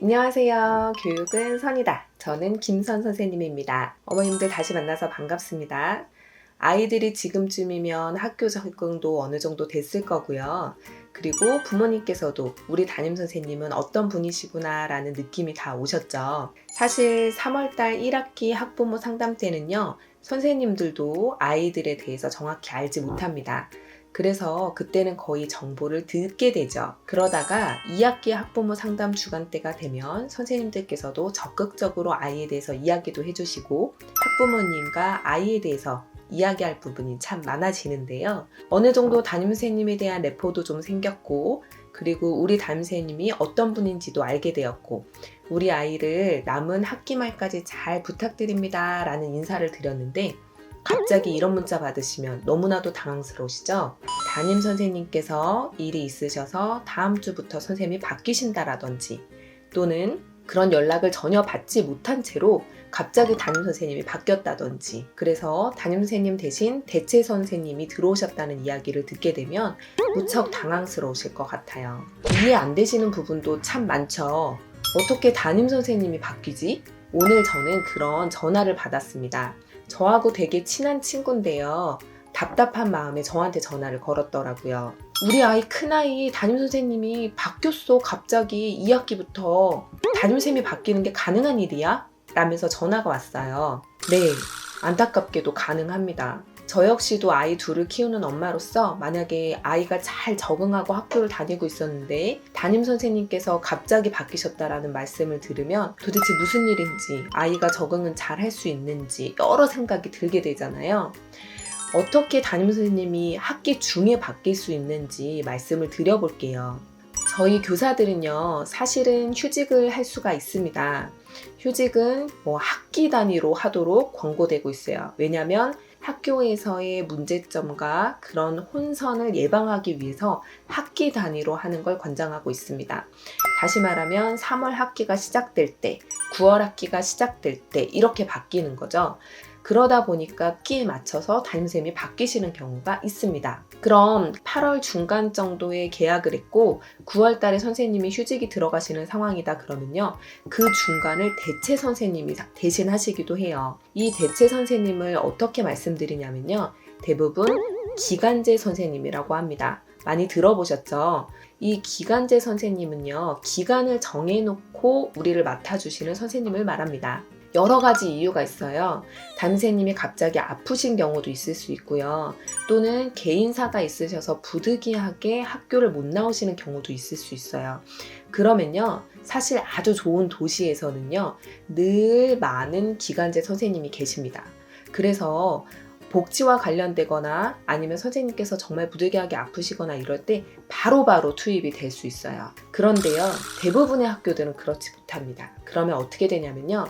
안녕하세요. 교육은 선이다. 저는 김선 선생님입니다. 어머님들 다시 만나서 반갑습니다. 아이들이 지금쯤이면 학교 적응도 어느 정도 됐을 거고요. 그리고 부모님께서도 우리 담임 선생님은 어떤 분이시구나 라는 느낌이 다 오셨죠. 사실 3월달 1학기 학부모 상담 때는요, 선생님들도 아이들에 대해서 정확히 알지 못합니다. 그래서 그때는 거의 정보를 듣게 되죠. 그러다가 2학기 학부모 상담 주간 때가 되면 선생님들께서도 적극적으로 아이에 대해서 이야기도 해주시고 학부모님과 아이에 대해서 이야기할 부분이 참 많아지는데요. 어느 정도 담임 선생님에 대한 레포도 좀 생겼고, 그리고 우리 담임 선생님이 어떤 분인지도 알게 되었고, 우리 아이를 남은 학기 말까지 잘 부탁드립니다 라는 인사를 드렸는데, 갑자기 이런 문자 받으시면 너무나도 당황스러우시죠? 담임 선생님께서 일이 있으셔서 다음 주부터 선생님이 바뀌신다라든지, 또는 그런 연락을 전혀 받지 못한 채로 갑자기 담임 선생님이 바뀌었다든지, 그래서 담임 선생님 대신 대체 선생님이 들어오셨다는 이야기를 듣게 되면 무척 당황스러우실 것 같아요. 이해 안 되시는 부분도 참 많죠. 어떻게 담임 선생님이 바뀌지? 오늘 저는 그런 전화를 받았습니다. 저하고 되게 친한 친구인데요. 답답한 마음에 저한테 전화를 걸었더라고요. 우리 아이 큰아이 담임 선생님이 바뀌었어. 갑자기 2학기부터 담임쌤이 바뀌는 게 가능한 일이야? 라면서 전화가 왔어요. 네, 안타깝게도 가능합니다. 저 역시도 아이 둘을 키우는 엄마로서 만약에 아이가 잘 적응하고 학교를 다니고 있었는데 담임 선생님께서 갑자기 바뀌셨다라는 말씀을 들으면 도대체 무슨 일인지, 아이가 적응은 잘 할 수 있는지 여러 생각이 들게 되잖아요. 어떻게 담임 선생님이 학기 중에 바뀔 수 있는지 말씀을 드려볼게요. 저희 교사들은요, 사실은 휴직을 할 수가 있습니다. 휴직은 학기 단위로 하도록 권고되고 있어요. 왜냐하면 학교에서의 문제점과 그런 혼선을 예방하기 위해서 학기 단위로 하는 걸 권장하고 있습니다. 다시 말하면 3월 학기가 시작될 때, 9월 학기가 시작될 때 이렇게 바뀌는 거죠. 그러다 보니까 학기에 맞춰서 담임쌤이 바뀌시는 경우가 있습니다. 그럼 8월 중간 정도에 계약을 했고 9월 달에 선생님이 휴직이 들어가시는 상황이다 그러면요, 그 중간을 대체 선생님이 대신하시기도 해요. 이 대체 선생님을 어떻게 말씀드리냐면요, 대부분 기간제 선생님이라고 합니다. 많이 들어보셨죠? 이 기간제 선생님은요, 기간을 정해놓고 우리를 맡아주시는 선생님을 말합니다. 여러 가지 이유가 있어요. 담임선생님이 갑자기 아프신 경우도 있을 수 있고요. 또는 개인사가 있으셔서 부득이하게 학교를 못 나오시는 경우도 있을 수 있어요. 그러면요, 사실 아주 좋은 도시에서는요, 늘 많은 기간제 선생님이 계십니다. 그래서 복지와 관련되거나 아니면 선생님께서 정말 부득이하게 아프시거나 이럴 때 바로바로 투입이 될 수 있어요. 그런데요, 대부분의 학교들은 그렇지 못합니다. 그러면 어떻게 되냐면요,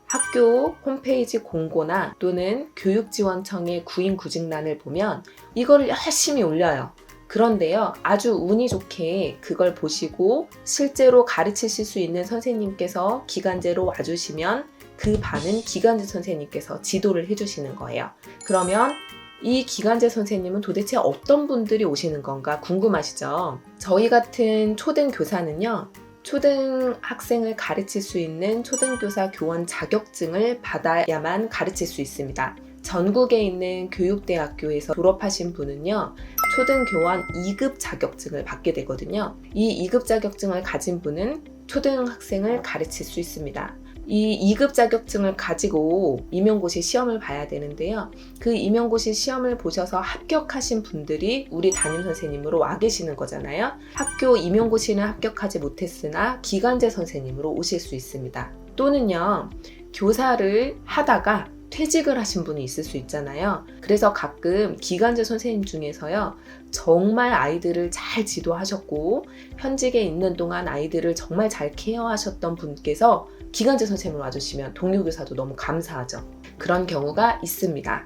학교 홈페이지 공고나 또는 교육지원청의 구인 구직란을 보면 이거를 열심히 올려요. 그런데요, 아주 운이 좋게 그걸 보시고 실제로 가르치실 수 있는 선생님께서 기간제로 와주시면 그 반은 기간제 선생님께서 지도를 해주시는 거예요. 그러면 이 기간제 선생님은 도대체 어떤 분들이 오시는 건가 궁금하시죠? 저희 같은 초등 교사는요, 초등학생을 가르칠 수 있는 초등교사 교원 자격증을 받아야만 가르칠 수 있습니다. 전국에 있는 교육대학교에서 졸업하신 분은요, 초등교원 2급 자격증을 받게 되거든요. 이 2급 자격증을 가진 분은 초등학생을 가르칠 수 있습니다. 이 2급 자격증을 가지고 임용고시 시험을 봐야 되는데요. 그 임용고시 시험을 보셔서 합격하신 분들이 우리 담임 선생님으로 와 계시는 거잖아요. 학교 임용고시는 합격하지 못했으나 기간제 선생님으로 오실 수 있습니다. 또는요, 교사를 하다가 퇴직을 하신 분이 있을 수 있잖아요. 그래서 가끔 기간제 선생님 중에서요, 정말 아이들을 잘 지도하셨고 현직에 있는 동안 아이들을 정말 잘 케어하셨던 분께서 기간제 선생님으로 와주시면 동료 교사도 너무 감사하죠. 그런 경우가 있습니다.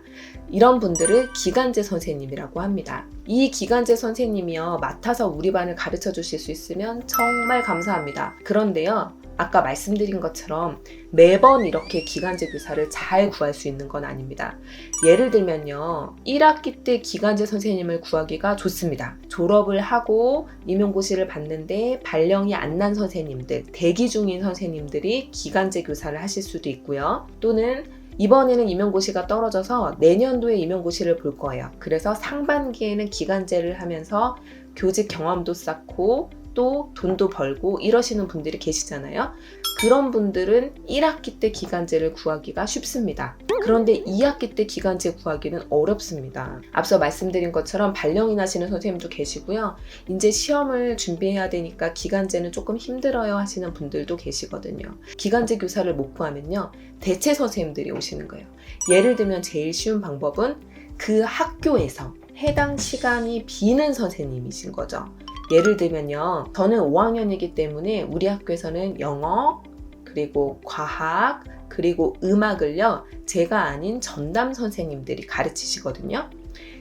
이런 분들을 기간제 선생님이라고 합니다. 이 기간제 선생님이요, 맡아서 우리 반을 가르쳐 주실 수 있으면 정말 감사합니다. 그런데요, 아까 말씀드린 것처럼 매번 이렇게 기간제 교사를 잘 구할 수 있는 건 아닙니다. 예를 들면요, 1학기 때 기간제 선생님을 구하기가 좋습니다. 졸업을 하고 임용고시를 봤는데 발령이 안 난 선생님들, 대기 중인 선생님들이 기간제 교사를 하실 수도 있고요. 또는 이번에는 임용고시가 떨어져서 내년도에 임용고시를 볼 거예요. 그래서 상반기에는 기간제를 하면서 교직 경험도 쌓고 또 돈도 벌고 이러시는 분들이 계시잖아요. 그런 분들은 1학기 때 기간제를 구하기가 쉽습니다. 그런데 2학기 때 기간제 구하기는 어렵습니다. 앞서 말씀드린 것처럼 발령이 나시는 선생님도 계시고요. 이제 시험을 준비해야 되니까 기간제는 조금 힘들어요 하시는 분들도 계시거든요. 기간제 교사를 못 구하면요, 대체 선생님들이 오시는 거예요. 예를 들면 제일 쉬운 방법은 그 학교에서 해당 시간이 비는 선생님이신 거죠. 예를 들면요, 저는 5학년이기 때문에 우리 학교에서는 영어, 그리고 과학, 그리고 음악을요, 제가 아닌 전담 선생님들이 가르치시거든요.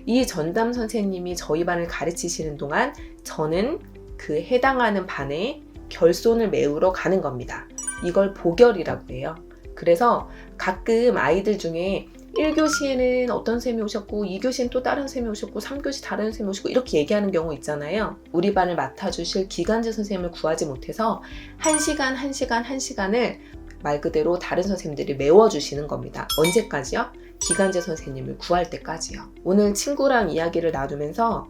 이 전담 선생님이 저희 반을 가르치시는 동안 저는 그 해당하는 반에 결손을 메우러 가는 겁니다. 이걸 보결이라고 해요. 그래서 가끔 아이들 중에 1교시에는 어떤 쌤이 오셨고 2교시엔 또 다른 쌤이 오셨고 3교시 다른 쌤이 오시고 이렇게 얘기하는 경우 있잖아요. 우리 반을 맡아주실 기간제 선생님을 구하지 못해서 1시간을 말 그대로 다른 선생님들이 메워주시는 겁니다. 언제까지요? 기간제 선생님을 구할 때까지요. 오늘 친구랑 이야기를 나누면서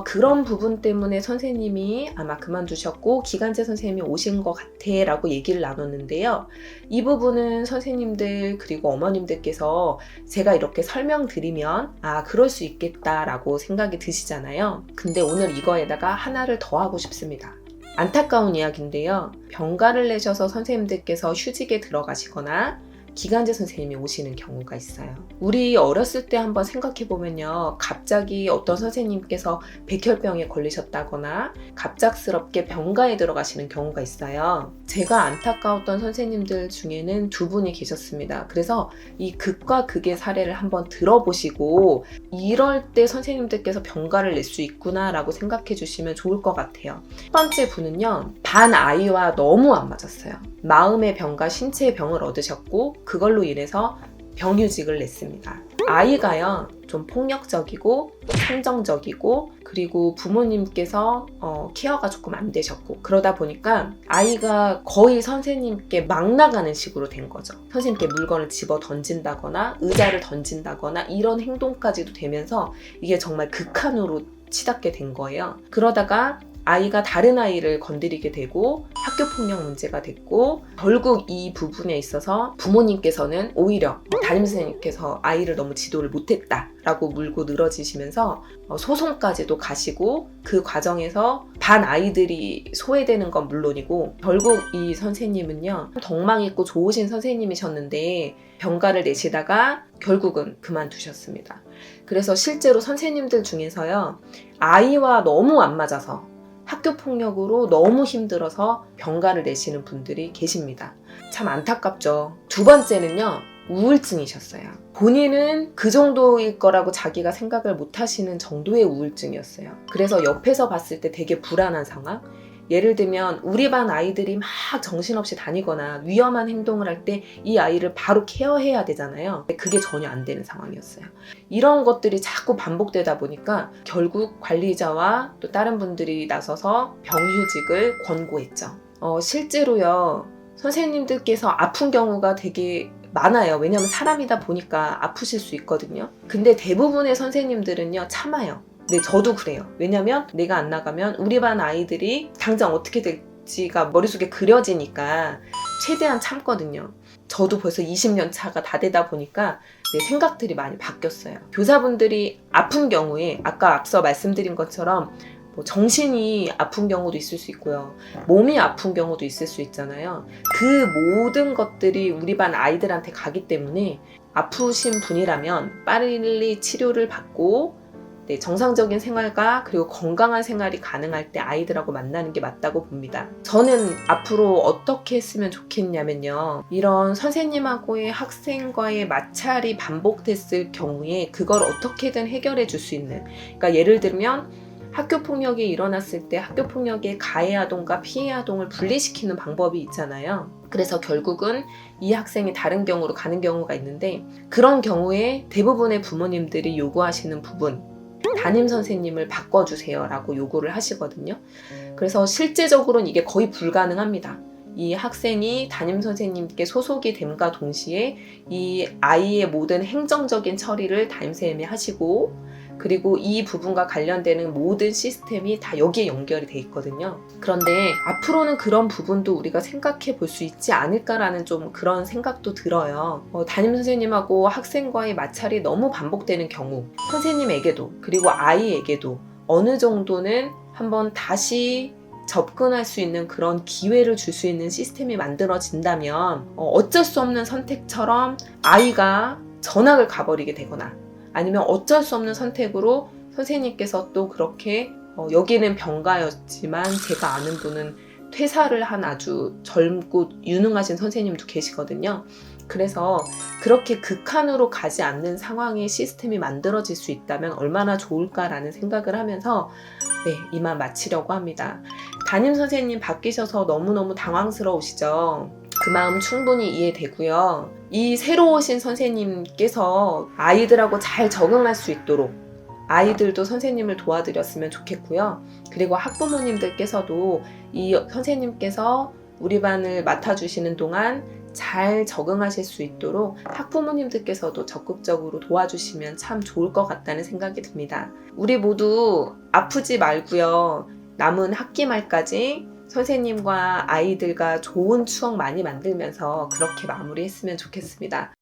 그런 부분 때문에 선생님이 아마 그만두셨고 기간제 선생님이 오신 것 같아 라고 얘기를 나눴는데요. 이 부분은 선생님들 그리고 어머님들께서 제가 이렇게 설명드리면 그럴 수 있겠다 라고 생각이 드시잖아요. 근데 오늘 이거에다가 하나를 더 하고 싶습니다. 안타까운 이야기인데요. 병가를 내셔서 선생님들께서 휴직에 들어가시거나 기간제 선생님이 오시는 경우가 있어요. 우리 어렸을 때 한번 생각해보면요, 갑자기 어떤 선생님께서 백혈병에 걸리셨다거나 갑작스럽게 병가에 들어가시는 경우가 있어요. 제가 안타까웠던 선생님들 중에는 두 분이 계셨습니다. 그래서 이 극과 극의 사례를 한번 들어보시고 이럴 때 선생님들께서 병가를 낼 수 있구나 라고 생각해 주시면 좋을 것 같아요. 첫 번째 분은요, 반 아이와 너무 안 맞았어요. 마음의 병과 신체의 병을 얻으셨고 그걸로 인해서 병휴직을 냈습니다. 아이가요, 좀 폭력적이고 선정적이고 그리고 부모님께서 케어가 조금 안 되셨고 그러다 보니까 아이가 거의 선생님께 막 나가는 식으로 된 거죠. 선생님께 물건을 집어 던진다거나 의자를 던진다거나 이런 행동까지도 되면서 이게 정말 극한으로 치닫게 된 거예요. 그러다가 아이가 다른 아이를 건드리게 되고 학교폭력 문제가 됐고 결국 이 부분에 있어서 부모님께서는 오히려 담임선생님께서 아이를 너무 지도를 못했다라고 물고 늘어지시면서 소송까지도 가시고 그 과정에서 반 아이들이 소외되는 건 물론이고 결국 이 선생님은요, 덕망 있고 좋으신 선생님이셨는데 병가를 내시다가 결국은 그만두셨습니다. 그래서 실제로 선생님들 중에서요, 아이와 너무 안 맞아서 학교폭력으로 너무 힘들어서 병가를 내시는 분들이 계십니다. 참 안타깝죠. 두 번째는요, 우울증이셨어요. 본인은 그 정도일 거라고 자기가 생각을 못 하시는 정도의 우울증이었어요. 그래서 옆에서 봤을 때 되게 불안한 상황? 예를 들면 우리 반 아이들이 막 정신없이 다니거나 위험한 행동을 할 때 이 아이를 바로 케어해야 되잖아요. 근데 그게 전혀 안 되는 상황이었어요. 이런 것들이 자꾸 반복되다 보니까 결국 관리자와 또 다른 분들이 나서서 병휴직을 권고했죠. 실제로요, 선생님들께서 아픈 경우가 되게 많아요. 왜냐하면 사람이다 보니까 아프실 수 있거든요. 근데 대부분의 선생님들은요, 참아요. 네, 저도 그래요. 왜냐면 내가 안 나가면 우리 반 아이들이 당장 어떻게 될지가 머릿속에 그려지니까 최대한 참거든요. 저도 벌써 20년 차가 다 되다 보니까 생각들이 많이 바뀌었어요. 교사분들이 아픈 경우에 아까 앞서 말씀드린 것처럼 정신이 아픈 경우도 있을 수 있고요. 몸이 아픈 경우도 있을 수 있잖아요. 그 모든 것들이 우리 반 아이들한테 가기 때문에 아프신 분이라면 빨리 치료를 받고 정상적인 생활과 그리고 건강한 생활이 가능할 때 아이들하고 만나는 게 맞다고 봅니다. 저는 앞으로 어떻게 했으면 좋겠냐면요, 이런 선생님하고의 학생과의 마찰이 반복됐을 경우에 그걸 어떻게든 해결해 줄 수 있는, 그러니까 예를 들면 학교 폭력이 일어났을 때 학교 폭력의 가해 아동과 피해 아동을 분리시키는 방법이 있잖아요. 그래서 결국은 이 학생이 다른 경우로 가는 경우가 있는데, 그런 경우에 대부분의 부모님들이 요구하시는 부분, 담임 선생님을 바꿔주세요 라고 요구를 하시거든요. 그래서 실제적으로는 이게 거의 불가능합니다. 이 학생이 담임 선생님께 소속이 됨과 동시에 이 아이의 모든 행정적인 처리를 담임 선생님이 하시고, 그리고 이 부분과 관련되는 모든 시스템이 다 여기에 연결이 돼 있거든요. 그런데 앞으로는 그런 부분도 우리가 생각해 볼 수 있지 않을까라는 좀 그런 생각도 들어요. 담임 선생님하고 학생과의 마찰이 너무 반복되는 경우, 선생님에게도 그리고 아이에게도 어느 정도는 한번 다시 접근할 수 있는 그런 기회를 줄 수 있는 시스템이 만들어진다면, 어쩔 수 없는 선택처럼 아이가 전학을 가버리게 되거나, 아니면 어쩔 수 없는 선택으로 선생님께서 또 그렇게 여기는 병가였지만 제가 아는 분은 퇴사를 한 아주 젊고 유능하신 선생님도 계시거든요. 그래서 그렇게 극한으로 가지 않는 상황의 시스템이 만들어질 수 있다면 얼마나 좋을까라는 생각을 하면서 이만 마치려고 합니다. 담임 선생님 바뀌셔서 너무너무 당황스러우시죠? 그 마음 충분히 이해되고요. 이 새로 오신 선생님께서 아이들하고 잘 적응할 수 있도록 아이들도 선생님을 도와드렸으면 좋겠고요. 그리고 학부모님들께서도 이 선생님께서 우리 반을 맡아주시는 동안 잘 적응하실 수 있도록 학부모님들께서도 적극적으로 도와주시면 참 좋을 것 같다는 생각이 듭니다. 우리 모두 아프지 말고요. 남은 학기 말까지 선생님과 아이들과 좋은 추억 많이 만들면서 그렇게 마무리했으면 좋겠습니다.